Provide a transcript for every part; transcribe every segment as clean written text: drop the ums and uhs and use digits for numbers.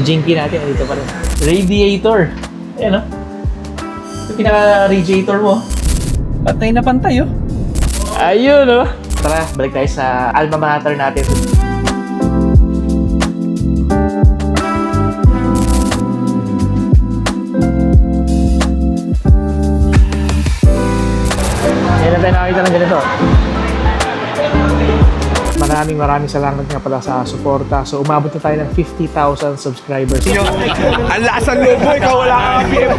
Jinky natin, dito pa rin. Radiator. Ayan, no? Ito pinaka-radiator mo. Pantay na pantay, oh. Ayun, no? Tara, balik tayo sa alma mater natin. Ngayon na tayo nakakita ng ganito. Maraming salamat nga pala sa suporta. So, umabot na tayo ng 50,000 subscribers. Ang lasan lobo, ikaw wala kang PM.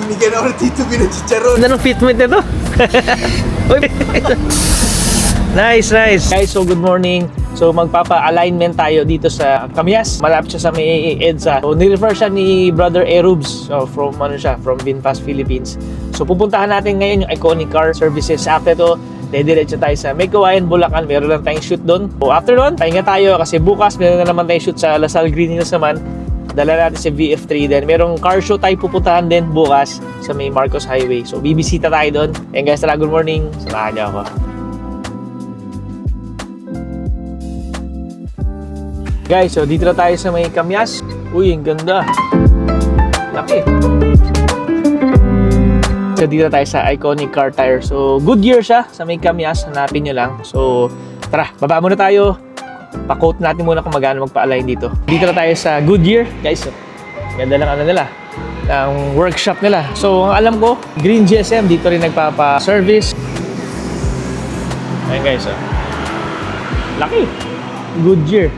Binigyan ako ng Tito B ng chicharon. Anong fitment nito? Nice. Guys, so good morning. So magpapa-alignment tayo dito sa Camias. Malapit siya sa may EDSA. So nirefer siya ni Brother Erubs from VinFast Philippines. So pupuntahan natin ngayon yung Iconic Car Services. After to, dediretso tayo sa Maykawayan, Bulacan. Meron lang tayong shoot doon. So after doon, pahinga tayo kasi bukas meron na naman tayong shoot sa Lasal Green Hills naman. Dala natin si VF3 din. Merong car show tayo pupuntahan din bukas sa may Marcos Highway. So bibisita tayo doon. And guys, tara, good morning. Samahan niyo ako. Guys, so dito na tayo sa may Camias. Uy, ang ganda. Laki. So dito na tayo sa Iconic Car Tire. So Goodyear siya sa may Camias. Hanapin nyo lang. So tara, baba muna tayo. Pa-quote natin muna kung magkano magpa-align dito. Dito na tayo sa Goodyear. Guys, ganda lang ano nila. Ang workshop nila. So ang alam ko, Green GSM dito rin nagpapa-service. Ayun guys, laki. Goodyear.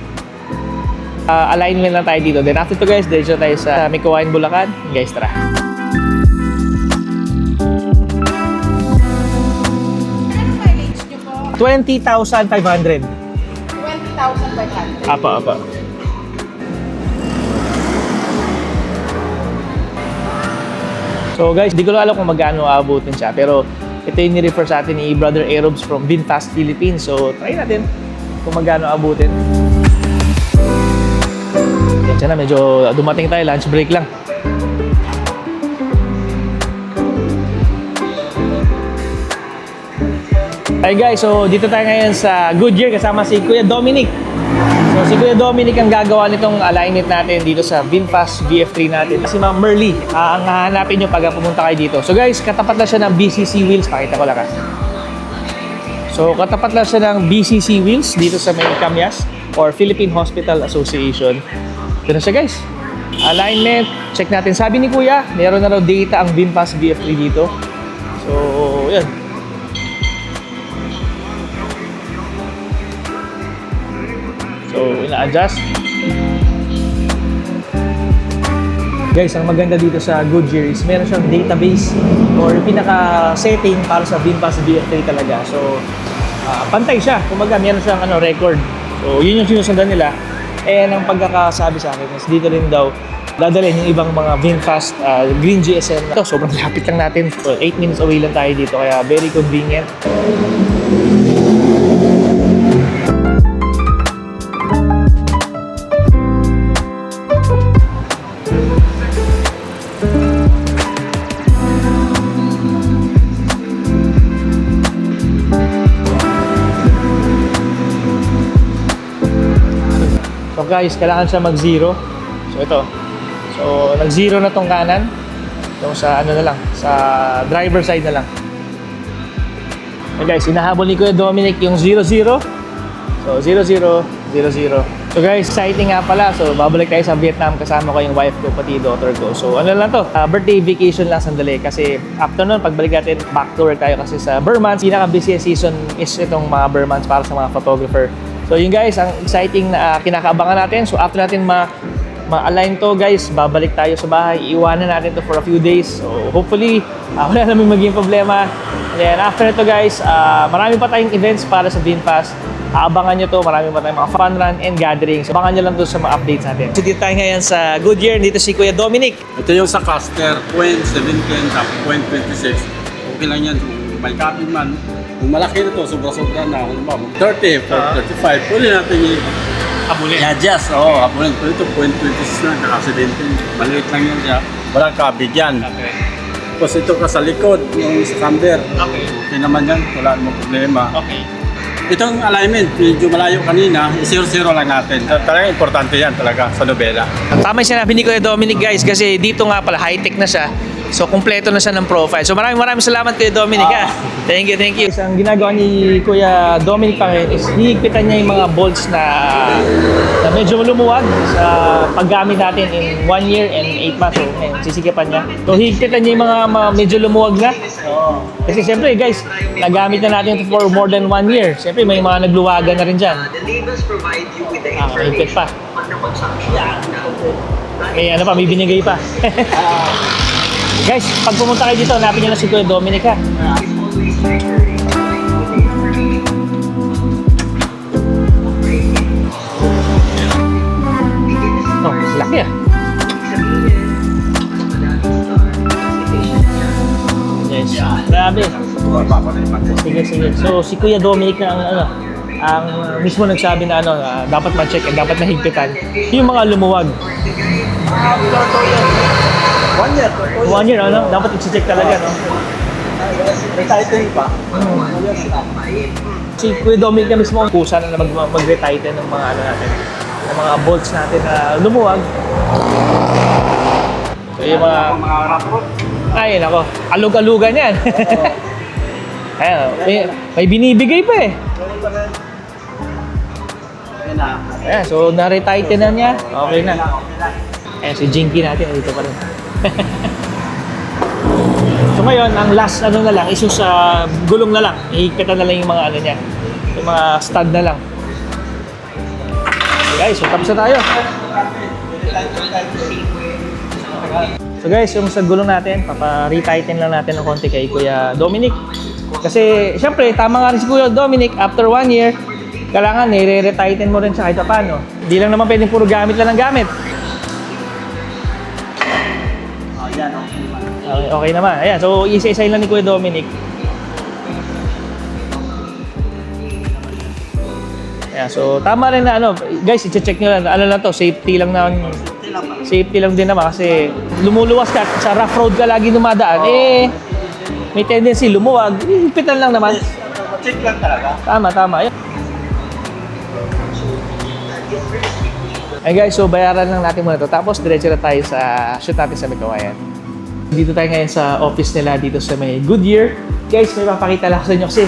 Alignment lang tayo dito. Then after to guys, dito tayo sa Maykawayan, Bulacan. Guys, tara. Ano mileage nyo po? 20,500. 20,500. Apa. So guys, di ko lang alam kung magkano aabutin siya. Pero ito yung ni-refer sa atin ni Brother Erubs from VinFast Philippines. So try natin kung magkano aabutin. Yan na, medyo dumating tayo, lunch break lang. Hey guys, so dito tayo ngayon sa Goodyear kasama si Kuya Dominic. So si Kuya Dominic ang gagawa nitong alignment natin dito sa VinFast VF3 natin. Si Ma'am Merly, ang hahanapin nyo pag pumunta kayo dito. So guys, katapat lang siya ng BCC Wheels. Pakita ko lang ha. So katapat lang siya ng BCC Wheels dito sa may Camias or Philippine Hospital Association. Ito na siya guys. Alignment, check natin. Sabi ni Kuya, meron na raw data ang VinFast VF3 dito. So, yan. So, ina-adjust. Guys, ang maganda dito sa Goodyear is meron siyang database or pinaka-setting para sa VinFast VF3 talaga. So, pantay siya. Kumbaga, meron siyang record. So, yun yung sinusundan nila. And ang pagkakasabi sa akin is dito rin daw dadalhin yung ibang mga VinFast Green GSM. Ito, sobrang lapit lang natin. So, 8 minutes away lang tayo dito. Kaya very convenient. So guys, kailangan siya mag-zero. So ito. So nag-zero na tong kanan. Yung sa na lang, sa driver side na lang. Okay guys, inahabol ni Kuya Dominic yung 0-0. So 0-0, 0-0. So guys, exciting nga pala. So babalik tayo sa Vietnam kasama ko yung wife ko pati daughter ko. So ano lang to, birthday vacation lang sandali kasi after nun pagbalik natin back to work tayo kasi sa Burr months, pinaka-busiest season is itong mga Burr months para sa mga photographer. So yun guys, ang exciting na kinakaabangan natin. So after natin ma-align to guys, babalik tayo sa bahay. Iiwanan natin to for a few days. So hopefully, wala namin maging problema. And then after nito guys, marami pa tayong events para sa VinFast. Abangan nyo to, marami pa tayong mga fun run and gatherings. Abangan nyo lang to sa mga updates natin. So dito tayo ngayon sa Goodyear, dito si Kuya Dominic. Ito yung sa caster, point 17 tapos point 26. Okay lang yan, may kapit man. Kung malaki na to, sobra-sobra na. 30, 35, pwede natin Abulin. i-adjust. Oo, abulin. Pero ito, point 26 na, kaka 17. Maliit lang yan siya. Walang kabig yan. Okay. Tapos ito ka sa likod, yung sa camber. Okay. Okay naman yan, wala namang problema. Okay. Itong alignment, medyo malayo kanina, 0-0 lang natin. Talagang importante yan talaga sa nobela. Tama yung sinabi ni Kuya Dominic guys kasi dito nga pala high-tech na siya. So kompleto na siya ng profile. So maraming salamat Kuya Dominic ha. Thank you, thank you. Ang ginagawa ni Kuya Dominic pa ngayon is hihigpitan niya yung mga bolts na medyo lumuwag sa paggamit natin in 1 year and 8 months. So ngayon, sisikipan niya. So hihigpitan niya yung mga medyo lumuwag na. Kasi siyempre guys, nagamit na natin ito for more than 1 year. Siyempre may mga nagluwagan na rin dyan. Mahigpit pa. May binigay pa. Guys, pag pumunta kayo dito, hanapin nyo na si Kuya Dominic ha. Oh, laki ah. Yes, grabe. Sige. So, si Kuya Dominic na ang mismo nagsabi na dapat ma-check at dapat mahigpitan yung mga lumuwag. 1 year. 1 year, dapat i-check talaga, no? Retighten pa. Si Kuya Dominic na mismo ang kusa na mag-retighten ng mga natin, ng mga bolts natin na lumuwag. So yung mga ay nako, alug-alugan yan. Ayan, may binibigay pa eh. Ayan, so na-retighten na niya. Okay na. Ayan, si Jinky natin dito pa rin. So ngayon, ang last na lang is yung sa gulong na lang. Ihigpitan na lang yung mga niya. Yung mga stud na lang. Okay guys, so tapos na tayo. So guys, yung sa gulong natin, papa-retighten lang natin ng konti kay Kuya Dominic. Kasi syempre, tama nga rin si Kuya Dominic, after 1 year, kailangan i-retighten mo rin siya kahit paano. Hindi lang naman pwedeng puro gamit lang ng gamit. Okay naman. Ayan, so isa-isa lang ni Kuya Dominic. Ayan, so tama rin na guys, i-check nyo lang. Lang to, safety lang din naman kasi lumuluwas ka sa rough road ka lagi dumadaan. May tendency lumuwag. Ipitan lang naman. Check lang talaga. Tama. Ay guys, so bayaran lang natin muna to. Tapos diretso na tayo sa shoot natin sa Mikawayan. Dito tayo ngayon sa office nila dito sa may Goodyear. Guys, may papakita lang sa inyo kasi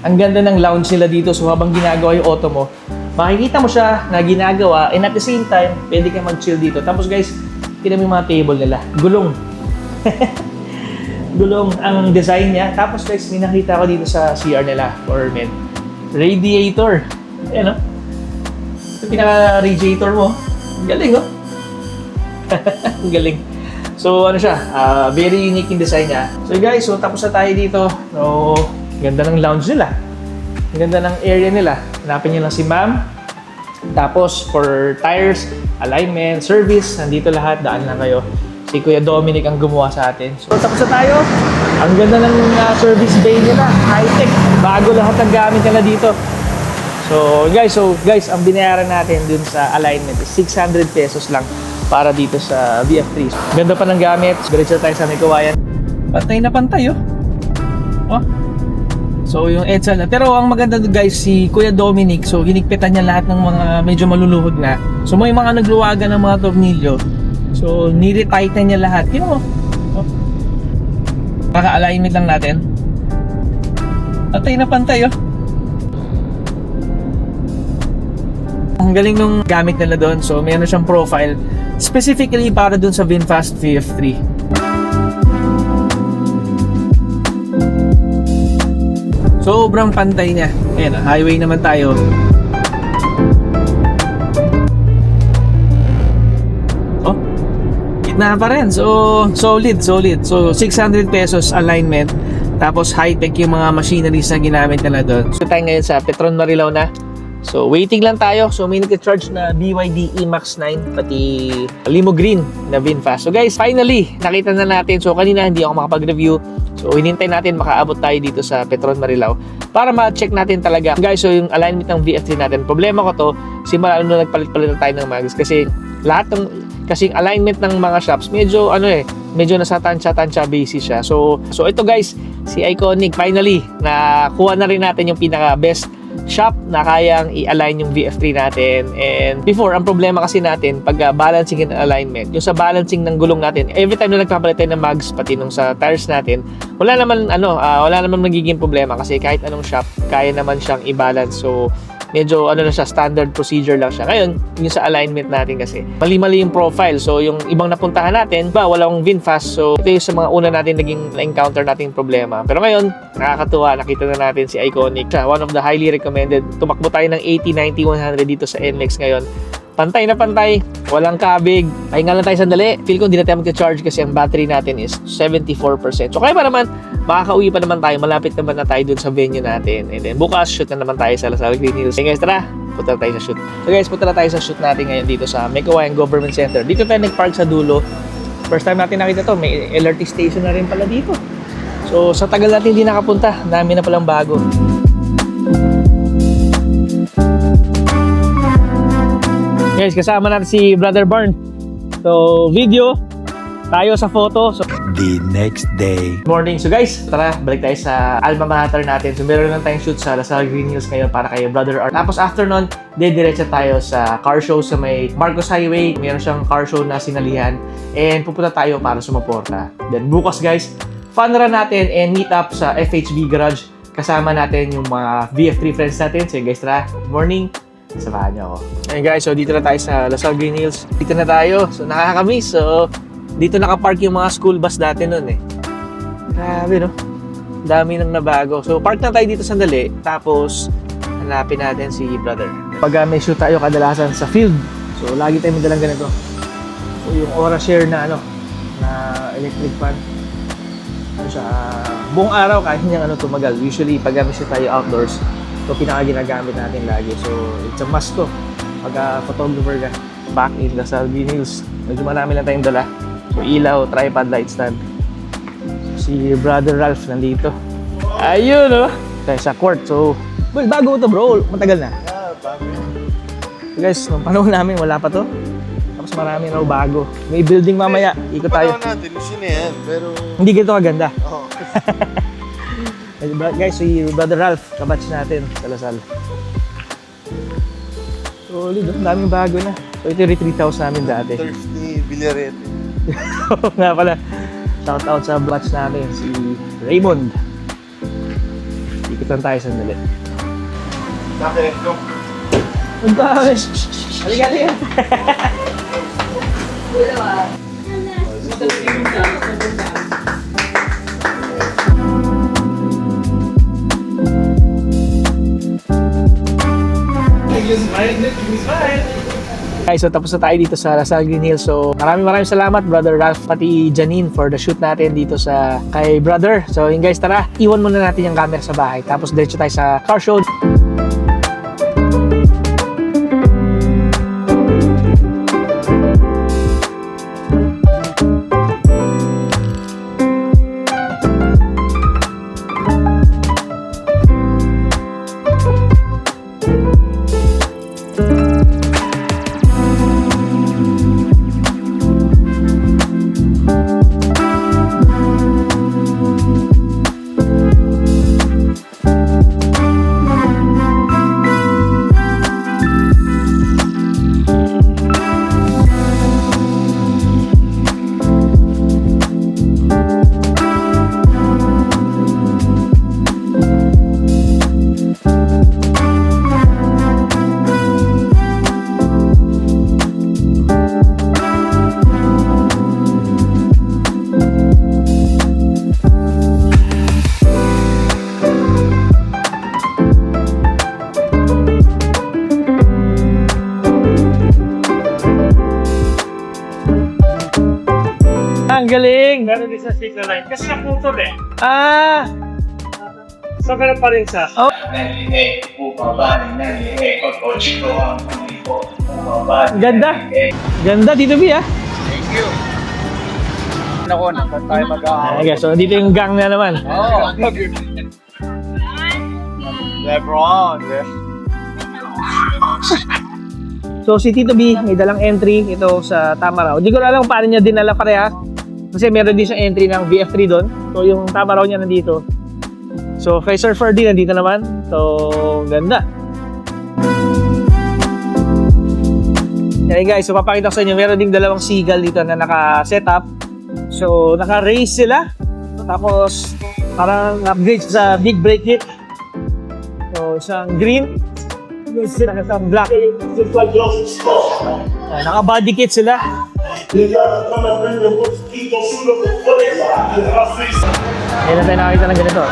ang ganda ng lounge nila dito. So habang ginagawa yung auto mo, makikita mo siya na ginagawa and at the same time, pwede kang mag-chill dito. Tapos guys, tignan mo yung mga table nila. Gulong. Gulong ang design niya. Tapos guys, may nakita ko dito sa CR nila for men. Radiator. Ayan ito pinaka-radiator mo. Galing Galing. So siya, very unique yung design niya. So guys, so tapos na tayo dito. So, ganda ng lounge nila. Ganda ng area nila. Hanapin niyo lang si ma'am. Tapos for tires, alignment, service, nandito lahat. Daan lang kayo. Si Kuya Dominic ang gumawa sa atin. So tapos na tayo. Ang ganda ng service bay nila. High-tech. Bago lahat ng gamit nila dito. So guys, ang binayaran natin dun sa alignment is 600 pesos lang para dito sa VF3. Ganda pa ng gamit. Diretso tayo sa Mikawayan. Pantay na pantay, So yung EDSA na. Pero ang maganda guys, si Kuya Dominic, so hinigpitan niya lahat ng mga medyo maluluhod na. So may mga nagluwagan ng mga tornilyo. So nire-tighten niya lahat. Yun Kaka-alignment lang natin. Pantay na pantay, Ang galing nung gamit nila doon. So, mayroon siyang profile specifically para doon sa VinFast VF3. Sobrang pantay niya. Ayan, highway naman tayo. Gitna pa rin. So, solid. So, 600 pesos alignment. Tapos, high-tech yung mga machineries na ginamit nila doon. So, tayo ngayon sa Petron Marilao na. So, waiting lang tayo. So, may nag-charge na BYD E-Max 9, pati Limo Green na VinFast. So, guys, finally, nakita na natin. So, kanina hindi ako makapag-review. So, hinintay natin makaabot tayo dito sa Petron Marilao para ma-check natin talaga. Guys, so yung alignment ng VF3 natin, problema ko to, simula nung nagpalit-palit na tayo ng mags. Kasi lahat ng, kasing alignment ng mga shops, medyo, medyo nasa tansya-tansya basis siya. So ito guys, si Iconic, finally, nakuha na rin natin yung pinaka-best shop na kayang i-align yung VF3 natin. And before, ang problema kasi natin pag balancing and alignment, yung sa balancing ng gulong natin, every time na nagpapalit tayo ng mags, pati nung sa tires natin, wala naman magiging problema kasi kahit anong shop, kaya naman siyang i-balance. So, medyo na siya, standard procedure lang siya. Ngayon, yung sa alignment natin kasi, mali-mali yung profile. So, yung ibang napuntahan natin, walang VinFast. So, ito yung sa mga una natin naging na-encounter nating problema. Pero ngayon, nakakatuwa, nakita na natin si Iconic. Siya, one of the highly recommended. Tumakbo tayo ng 80, 90, 100 dito sa NLEX ngayon. Pantay na pantay, walang kabig. Pahinga lang tayo sandali. Feel ko hindi na tayo mag-charge kasi ang battery natin is 74%. So kaya pa naman, makakauwi pa naman tayo. Malapit naman na tayo dun sa venue natin. And then bukas, shoot na naman tayo sa Lasal Green Hills. Okay guys, tara, punta na tayo sa shoot. So guys, punta na tayo sa shoot natin ngayon dito sa Mequayan Government Center. Dito tayo nag-park sa dulo. First time natin nakita to, may LRT station na rin pala dito. So sa tagal natin hindi nakapunta, dami na palang bago. Guys, kasama natin si Brother Barn. So, video, tayo sa photo. So, the next day. morning. So guys, tara, balik tayo sa alma mater natin. So, meron lang tayong shoot sa Lasal Green Hills ngayon para kay Brother Art. Tapos after nun, diretso tayo sa car show sa may Marcos Highway. Meron siyang car show na sinalihan. And pupunta tayo para sumuporta. Then bukas guys, fun run natin and meet up sa FHB Garage. Kasama natin yung mga VF3 friends natin. So guys, tara, good morning. Samahan niyo ako. Ayun guys, so dito na tayo sa Lasal Green Hills. Dito na tayo. So nakakamiss. So dito nakapark yung mga school bus dati nun eh. Grabe no? Dami nang nabago. So park na tayo dito sandali. Tapos hanapin natin si Brother. Pag may shoot tayo kadalasan sa field. So lagi tayo may dalang ganito. So yung Aura Share na na electric fan. Ano siya, buong araw kahit niyang tumagal. Usually pag may shoot tayo outdoors, ito pinaka ginagamit natin lagi. So, it's a must to. Pag photographer ka, back in Lasal Green Hills. Medyo marami lang tayong dala. So, ilaw, tripod, light stand. So, si Brother Ralph nandito. Ayun, no? Tayo sa court. So, well, bago ito bro. Matagal na. Yeah, bago. So, guys, nung panahon namin, wala pa to. Tapos marami na bago. May building mamaya. Ikot tayo. Panahon natin, sino yan? Pero, Hindi ganito kaganda. oh. Guys, si Brother Ralph, kabatch natin sa Lasal. Solid, ang daming bago na. So ito yung retreat house namin dati. Turf ni Villarete. Nga pala, shout out sa batch namin, si Raymond. Ikot lang tayo sandali. Bakit? No? Ang dami! Halika din! Guys, so tapos na tayo dito sa Lasal Green Hills. So maraming salamat Brother Ralph pati Janine for the shoot natin dito sa kay Brother. So yun guys, tara, iwan muna natin yung camera sa bahay. Tapos diretso tayo sa car show. Ang galing! Meron din sa signal line. Kasi naputol eh. Ah! So, ganun pa rin siya. Oh, ganda! Ganda, Tito B ah! Naku, nakan tayo Okay, so dito yung gang na naman. Oh. Lebron, yes. So si Tito B, may dalang entry ito sa Tamaraw. Hindi ko na alam kung paano niya dinala pareha. Kasi meron din siyang entry ng VF3 doon. So yung Tamaraw niya nandito. So kay Sir Ferdy nandito naman. So ganda. Okay guys, so papakita ko sa inyo, meron ding dalawang seagull dito na naka-set up. So, naka-raise sila. Tapos, parang upgrade sa big brake kit. So, isang green. Isang black. Naka-body kit sila. Ngayon na tayo nakakita ng ganito.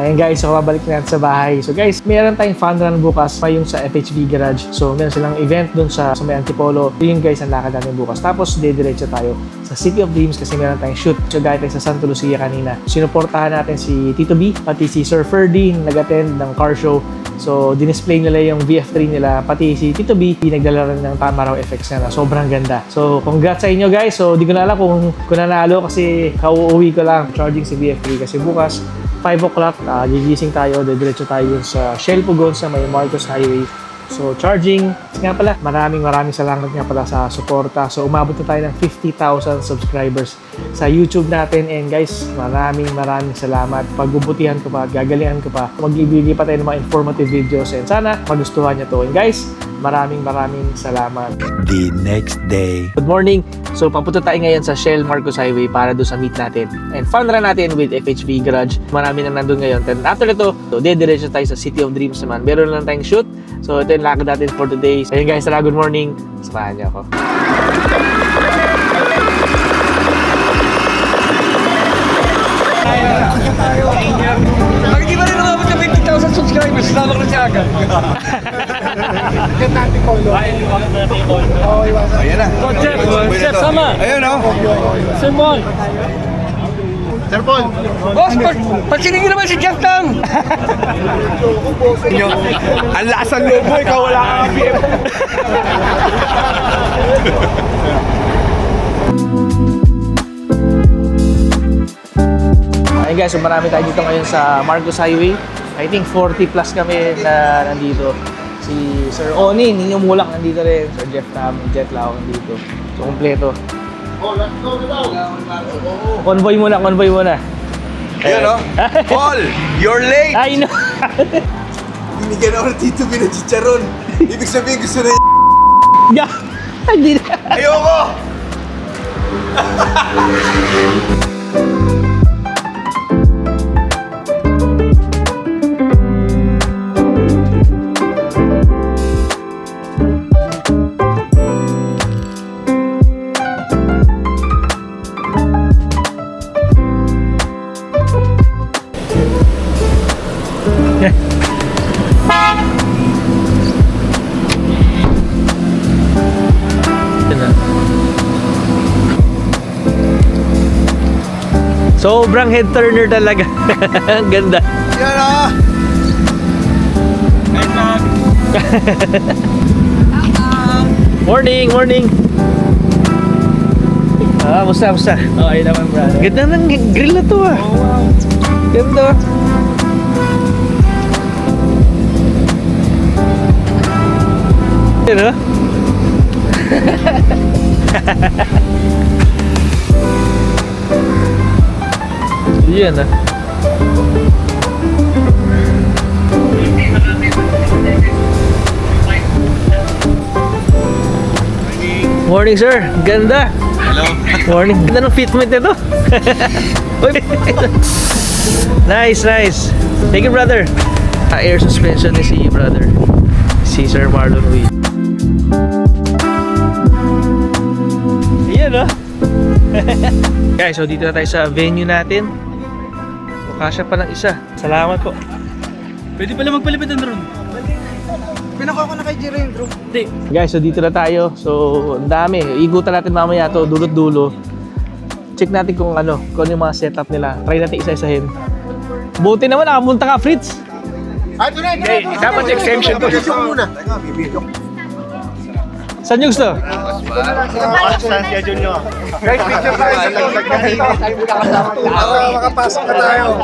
Ayan guys, so babalik na natin sa bahay. So guys, meron tayong fun run bukas pa yung sa FHV Garage. So meron silang event dun sa may Antipolo. Yun guys, ang lakad natin bukas. Tapos didiretso tayo sa City of Dreams kasi meron tayong shoot. So gaya tayo sa Santa Lucia kanina. Sinuportahan natin si Tito B, pati si Sir Ferdy nag-attend ng car show. So dinisplay nila yung VF3 nila. Pati si Tito B, pinagdala rin ng Tamaraw FX na sobrang ganda. So congrats sa inyo guys. So di ko na alam kung nanalo kasi kauuwi ko lang charging si VF3 kasi bukas 5 o'clock, gigising tayo, didiretso tayo sa Shell Pugon sa may Marcos Highway. So, charging. Nga pala, maraming salamat nga pala sa suporta. So, umabot na tayo ng 50,000 subscribers sa YouTube natin. And guys, maraming salamat. Pagbubutihan ko pa, gagalingan ko pa. Magbibigay pa tayo ng mga informative videos. And sana magustuhan nyo to. And guys, maraming salamat. The next day. Good morning. So, papunta tayo ngayon sa Shell Marcos Highway para doon sa meet natin. And fun run natin with FHV Garage. Marami na nandun ngayon. Then after ito, so, diretso tayo sa City of Dreams naman. Meron lang tayong shoot. So, ito yung lakad natin for today. So, ayun guys, tara, good morning. Samahan niyo ako. Bakit di ba rin umabot sa 50,000 subscribers? Lamang na siya agad. Ayan na. Chef, sama! Ayun o. Sir Paul! Sir Paul. Boss, pasilingin naman si Jeff Tam! Ang lakas ng loob mo, ikaw wala kang BF. Ayun guys, so marami tayo dito ngayon sa Marcos Highway. I think 40 plus kami na nandito. Si Sir Oni, Ninyo Mulak nandito rin. Sir Jeff Tam, Jet Lao nandito. So, kompleto. Convoy muna. Ayun o. Paul, you're late. Ay, no! Binigyan ako ng Tito B ng chicharon. Ibig sabihin gusto na Yeah! Hindi na! Ayoko! Sobrang head turner talaga. Ang ganda. Yan o. Morning. Musta? Okay naman, brother. Ganda ng grill na to ah. Oh, wow. Ganda. Yan ah. Yan ah. Morning sir, ganda. Hello. Morning. Ganda ng fitment nito. Nice. Thank you brother. Air suspension ni si brother. Si Sir Marlon Uy. Ayan ah. Guys, so dito na tayo sa venue natin. Kasya pa ng isa. Salamat po. Pwede pala magpalipad ng drone. Pinakuha ko na kay Jiro yung drone. Guys, so dito na tayo. So, ang dami. Igutan natin mamaya to, dulot-dulo. Check natin kung ano yung mga setup nila. Try natin isa-isahin. Buti naman, nakapunta ka, Fritz. Ay, ito na. Dapat exemption ko. Video muna. Saan yung gusto? Guys, picture tayo. Para makapasok na tayo.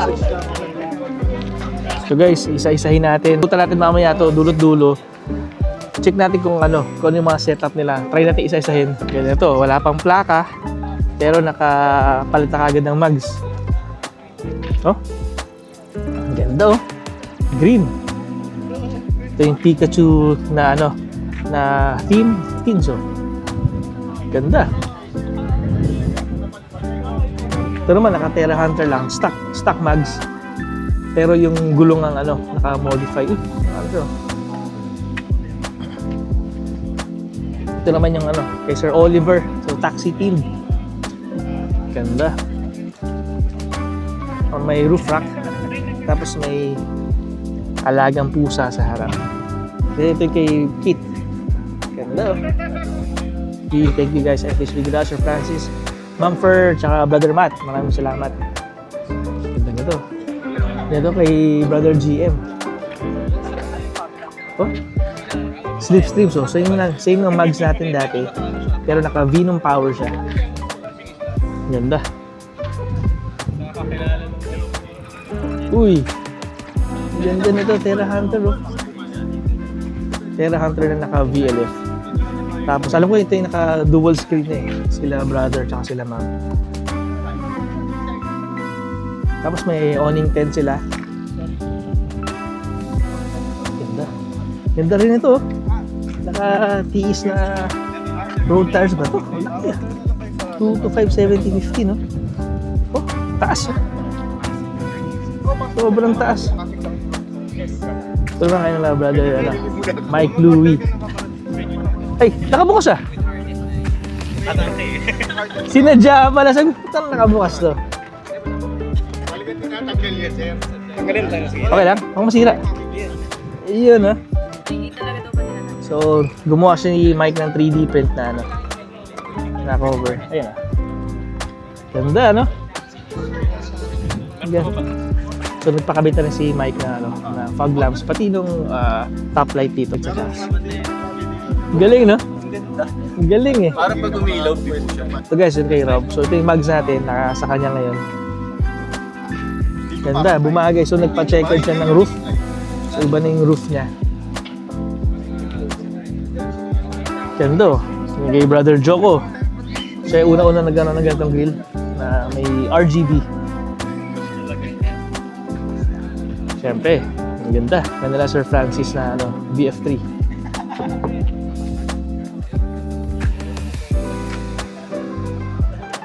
So guys, isa-isahin natin. Punta natin mamaya to dulot-dulo. Check natin kung ano yung mga setup nila. Try natin isa-isahin. Ganito, wala pang plaka. Pero nakapalit na kagad ng mags. Oh. Ang ganda oh. Green. Ito yung Pikachu na na theme. Tinso. Ganda. Ito naman, naka-Terra Hunter lang. Stock mags. Pero yung gulong ang naka-modify. Ito naman yung kay Sir Oliver. So, taxi team. Ganda. May roof rack. Tapos may alagang pusa sa harap. Ito kay Kit. Ganda. Thank you guys. I appreciate you guys, Sir Francis, Ma'am Fer, tsaka Brother Matt. Maraming salamat. Ganda na to. Ito kay Brother GM. Oh. Slipstream. So, same ng mags natin dati. Pero naka-Venom power siya. Ganda. Uy. Ganda nito. Terra Hunter. Oh. Terra Hunter na naka-VLF. Tapos alam ko ito yung naka-dual screen na eh. Sila brother tsaka sila ma'am. Tapos may awning tent sila. Ganda. Ganda rin ito. Naka-tiis na road tires ba ito? Laki ah. 2 to 5, 70, 50 no? Oh, taas oh. Sobrang taas. Ito na kayo nila brother Mike Louie. Ay, nakabukas ah. Sinadya pala. Sabi ko, nakabukas to. Okay lang? Huwag masira. Iyon ah. So, gumawa siya ni Mike ng 3D print na na cover. Ayun ah. Ganda no? So, nagpakabit na rin si Mike na na fog lamps. Pati nung top light dito sa taas. Galing no? Galing eh. Parang pag umilaw, pwede siya. So guys, yun kay Rob. So ito yung mags natin, sa kanya ngayon. Ganda, bumagay. So nagpa-checkered siya ng roof. So iba na yung roof niya. Ganda oh. Yung kay Brother Joko. Siya yung una-una nagano ng ganitong grill na may RGB. Siyempre, ang ganda. Ganda na Sir Francis na VF3.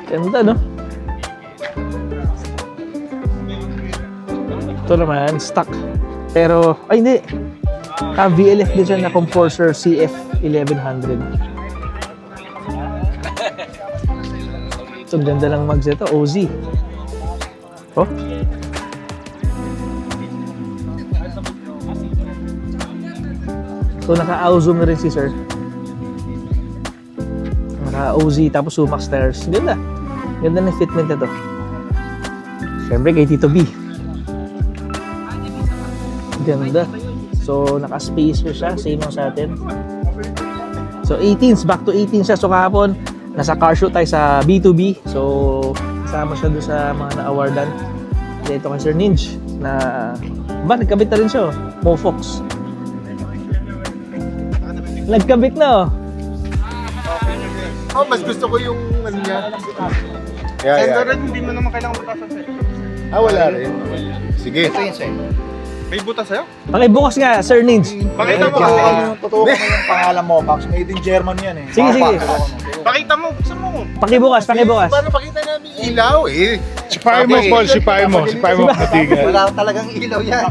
Ganda, no? Ito naman, stock. Pero, ay hindi. VLF din siya na Comforser CF1100. Ito, ganda lang mags ito. OZ. Oh. So, naka-Auzum na rin si Sir. Naka-OZ, tapos Sumax tires. Ganda. Ganda ng fitment na to. Siyempre kay Tito B. Ganda. So, naka-spacer siya. Same lang sa atin. So, 18s. Back to 18 siya. So, kahapon, nasa car show tayo sa B2B. So, kasama siya doon sa mga na-awardan. Dito kay Sir Ninj. Nagkabit na rin siya. Mofox. Nagkabit na oh. Oh, mas gusto ko yung niya. Sendo rin, hindi mo naman kailangan butasan sa'yo. Wala rin. Sige. Ito yun sa'yo. May butas sa'yo? Pakibukas nga, Sir Ninj. Pakita mo. Totoo naman yung pangalan mo, Max. Made in German yan eh. Sige, sige. Pakita mo. Buksan mo. Pakibukas. Paano pakita namin ilaw eh? Sipahin mo, Paul. Sipahin mo. Sipahin mo matigas. Wala talagang ilaw yan.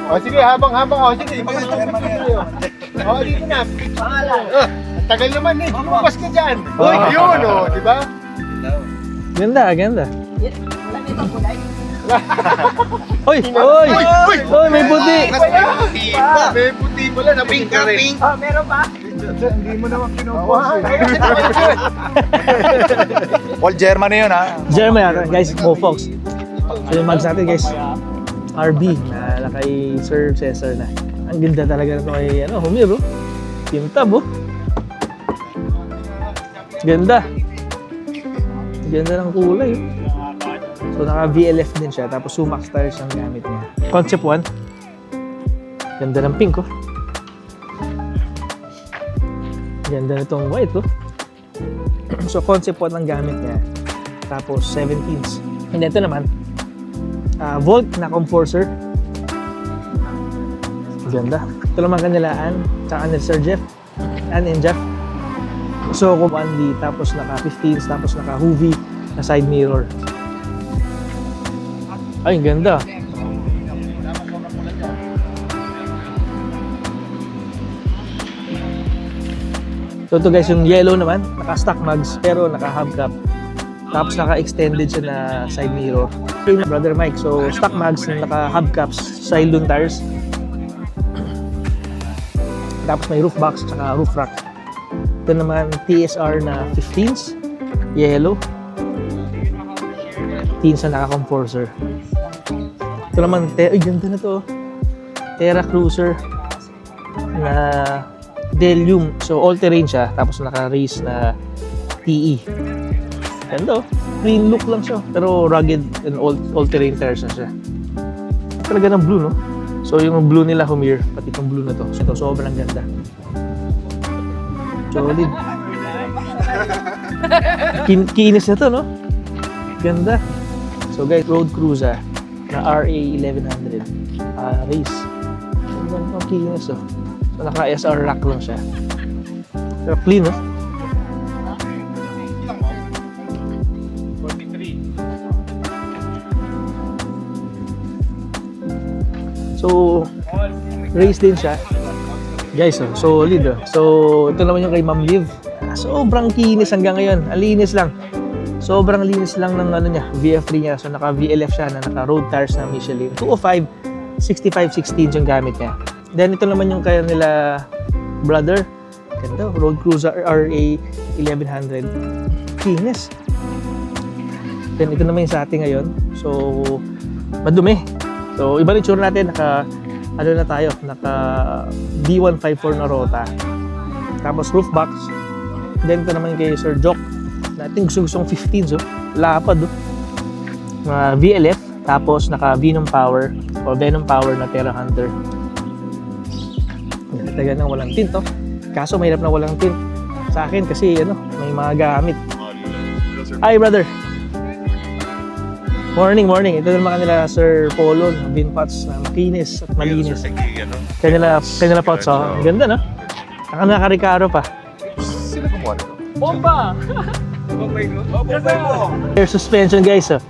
O sige, habang. O sige, German yan. O, dito na. Pangalan. Ang tagal naman eh. Lumabas ka dyan. Uy. Yun o, di ba? Ganda, ganda. Hoy, hoy! Hoy, may puti! May puti pala. Pink ka rin. Meron ba? Hindi mo naman kinupost eh. All German na yun ha. German yata, guys, Mofox. So yung mags natin, guys. RB na kay Sir Cesar na. Ang ganda talaga nito kay Humir, bro. Kintab, oh. Ganda. Ganda ng kulay, oh. So So naka VLF din siya, tapos Sumax tires ang gamit niya. Concept 1. Ganda ng pink, oh. Ganda nitong white, oh. So Concept 1 ang gamit niya. Tapos 17s. And ito naman, Volt na Comforcer. Ganda. Ito naman kanilaan, tsaka ni Sir Jeff and Jeff. So kung 1D, tapos naka 15s, tapos naka Hoovy na side mirror. Ay, ganda. So ito guys, yung yellow naman, naka stock mags pero naka hubcap. Tapos naka-extended siya na side mirror. Yung Brother Mike, so stock mags na naka-hubcaps, Cylon tires. Tapos may roof box, tsaka roof rack. Ito naman TSR na 15s, yellow. 15s na naka-comforcer. Ito naman, ay ganda na to. Terra Cruiser na Delium. So all-terrain siya, tapos naka-race na TE. Ganda, oh. Clean look lang siya, pero rugged and all-terrain tires na siya. Talaga ng blue, no? So yung blue nila Humir, pati itong blue na to. So ito, sobrang ganda. Solid. Kinis na to, no? Ganda. So guys, Road Cruiser na RA1100 race. Ganda ng kinis, oh. So naka SR rack lang siya. Pero clean, no? So, race din siya. Guys, oh, solid, oh. So, ito naman yung kay Ma'am Liv. Sobrang kinis hanggang ngayon. Ang linis lang. Sobrang linis lang ng ano niya, VF3 niya. So, naka VLF siya na naka road tires na Michelin. 205, 65/16 yung gamit niya. Then, ito naman yung kaya nila brother. Ganda, Road Cruiser RA1100. Kinis. Then, ito naman yung sa atin ngayon. So, madumi. So, iba rin tsura natin, naka D154 na Rota. Tapos roof box. Then ito naman kay Sir Jock. Natin gustong 15, so lapad, oh. VLF, tapos naka Venom Power o Venom Power na Terra Hunter. Taga nang walang tint, oh. Kaso mahirap na walang tint sa akin kasi may mga gamit. Hi, brother. Morning. Ito naman kanila Sir Polo, Vinpots na makinis at malinis. Kanila pots, oh. Ang ganda, no? Naka-Recaro pa. Sino gumawa nito? Bomba! Air suspension, guys, oh.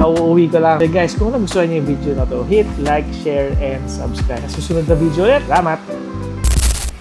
Uuwi ko lang. So guys, kung nagustuhan niyo yung video na to, hit like, share, and subscribe. Sa susunod na video ulit. Salamat!